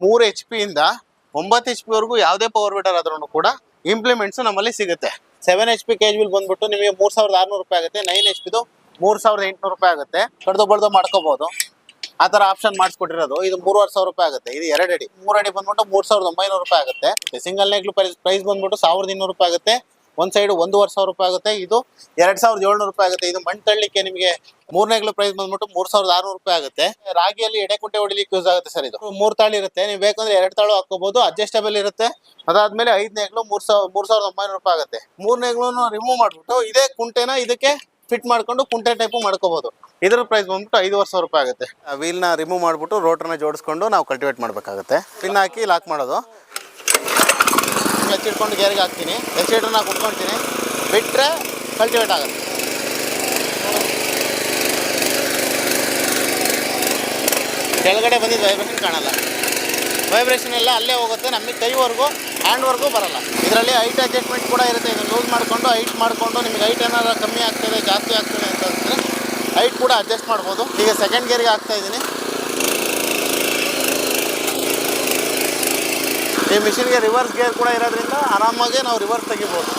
3 HP ಇಂದ 9 HP ವರೆಗೂ ಯಾವುದೇ ಪವರ್ ಬೀಟರ್ ಆದ್ರೂ ಕೂಡ ಇಂಪ್ಲಿಮೆಂಟ್ಸ್ ನಮ್ಮಲ್ಲಿ ಸಿಗುತ್ತೆ. 7 HP ಕೇಜ್ ಬಿಲ್ ಬಂದ್ಬಿಟ್ಟು ನಿಮಗೆ 3600 ರೂಪಾಯಿ ಆಗುತ್ತೆ. 9 HP ದು 3800 ರೂಪಾಯಿ ಆಗುತ್ತೆ. ಕಡ್ದು ಬಡ್ದು ಮಾಡ್ಕೋಬಹುದು. ಆ ತರ ಆಪ್ಷನ್ ಮಾಡಿಸ್ಕೊಟ್ಟಿರೋದು. ಇದು 3500 ರೂಪಾಯಿ ಆಗುತ್ತೆ. ಇದು 2 ಅಡಿ. 3 ಅಡಿ ಬಂದ್ಬಿಟ್ಟು 3900 ರೂಪಾಯಿ ಆಗುತ್ತೆ. ಸಿಂಗಲ್ ನೆಗ್ಲು ಪ್ರೈಸ್ ಬಂದ್ಬಿಟ್ಟು 1200 ರೂಪಾಯಿ ಆಗುತ್ತೆ. ಒಂದ್ ಸೈಡ್ 1500 ರೂಪಾಯಿ ಆಗುತ್ತೆ. ಇದು 2700 ರೂಪಾಯಿ ಆಗುತ್ತೆ. ಇದು ಮಣ್ಣು ತಳ್ಳಿಕ್ಕೆ ನಿಮಗೆ 3 ನೆಗ್ಲು ಪ್ರೈಸ್ ಬಂದ್ಬಿಟ್ಟು 3600 ರೂಪಾಯಿ ಆಗುತ್ತೆ. ರಾಗಿಯಲ್ಲಿ ಎಡೆ ಕುಂಟೆ ಹೊಡಿಲಿಕ್ಕೆ ಯೂಸ್ ಆಗುತ್ತೆ ಸರ್. ಇದು 3 ತಾಳು ಇರುತ್ತೆ. ನೀವು ಬೇಕಂದ್ರೆ 2 ತಾಳು ಹಾಕೋಬಹುದು. ಅಡ್ಜಸ್ಟಬಲ್ ಇರುತ್ತೆ. ಅದಾದ್ಮೇಲೆ 5 ನೆಗ್ಲು 3900 ರೂಪಾಯಿ ಆಗುತ್ತೆ. 3 ನೆಗ್ಲನ್ನು ರಿಮೂವ್ ಮಾಡ್ಬಿಟ್ಟು ಇದೇ ಕುಂಟೆನ ಇದಕ್ಕೆ ಫಿಟ್ ಮಾಡ್ಕೊಂಡು ಕುಂಟೆ ಟೈಪ್ ಮಾಡ್ಕೋಬಹುದು. ಇದ್ರ ಪ್ರೈಸ್ ಬಂದ್ಬಿಟ್ಟು 5000 ರೂಪಾಯಿ ಆಗುತ್ತೆ. ವೀಲ್ ನ ರಿಮೂವ್ ಮಾಡ್ಬಿಟ್ಟು ರೋಟರ್ನ ಜೋಡಿಸ್ಕೊಂಡು ನಾವು ಕಲ್ಟಿವೇಟ್ ಮಾಡಬೇಕಾಗುತ್ತೆ. ಪಿನ್ ಹಾಕಿ ಲಾಕ್ ಮಾಡೋದು. ಎಚ್ಚಿಡ್ಕೊಂಡು ಗೇರ್ಗೆ ಹಾಕ್ತೀನಿ. ಎಚ್ಚಿಡ್ರನ್ನ ಕುಟ್ಕೊಳ್ತೀನಿ. ಬಿಟ್ಟರೆ ಕಲ್ಟಿವೇಟ್ ಆಗುತ್ತೆ. ಕೆಳಗಡೆ ಬಂದಿದ್ದು ವೈಬ್ರೇಷನ್ ಕಾಣಲ್ಲ. ವೈಬ್ರೇಷನ್ ಎಲ್ಲ ಅಲ್ಲೇ ಹೋಗುತ್ತೆ. ನಮಗೆ ಕೈವರೆಗೂ ಹ್ಯಾಂಡ್ವರೆಗೂ ಬರಲ್ಲ. ಇದರಲ್ಲಿ ಹೈಟ್ ಅಡ್ಜಸ್ಟ್ಮೆಂಟ್ ಕೂಡ ಇರುತ್ತೆ. ಇದನ್ನು ಲೂಸ್ ಮಾಡಿಕೊಂಡು ಹೈಟ್ ಮಾಡಿಕೊಂಡು ನಿಮಗೆ ಹೈಟ್ ಏನಾದ್ರು ಕಮ್ಮಿ ಆಗ್ತದೆ ಜಾಸ್ತಿ ಆಗ್ತದೆ ಅಂತಂದರೆ ಹೈಟ್ ಕೂಡ ಅಡ್ಜಸ್ಟ್ ಮಾಡ್ಬೋದು. ಈಗ ಸೆಕೆಂಡ್ ಗೇರ್ಗೆ ಹಾಕ್ತಾ ಇದ್ದೀನಿ. ಈ ಮಿಷಿನ್ಗೆ ರಿವರ್ಸ್ ಗೇರ್ ಕೂಡ ಇರೋದ್ರಿಂದ ಆರಾಮಾಗಿ ನಾವು ರಿವರ್ಸ್ ತೆಗಿಬೋದು.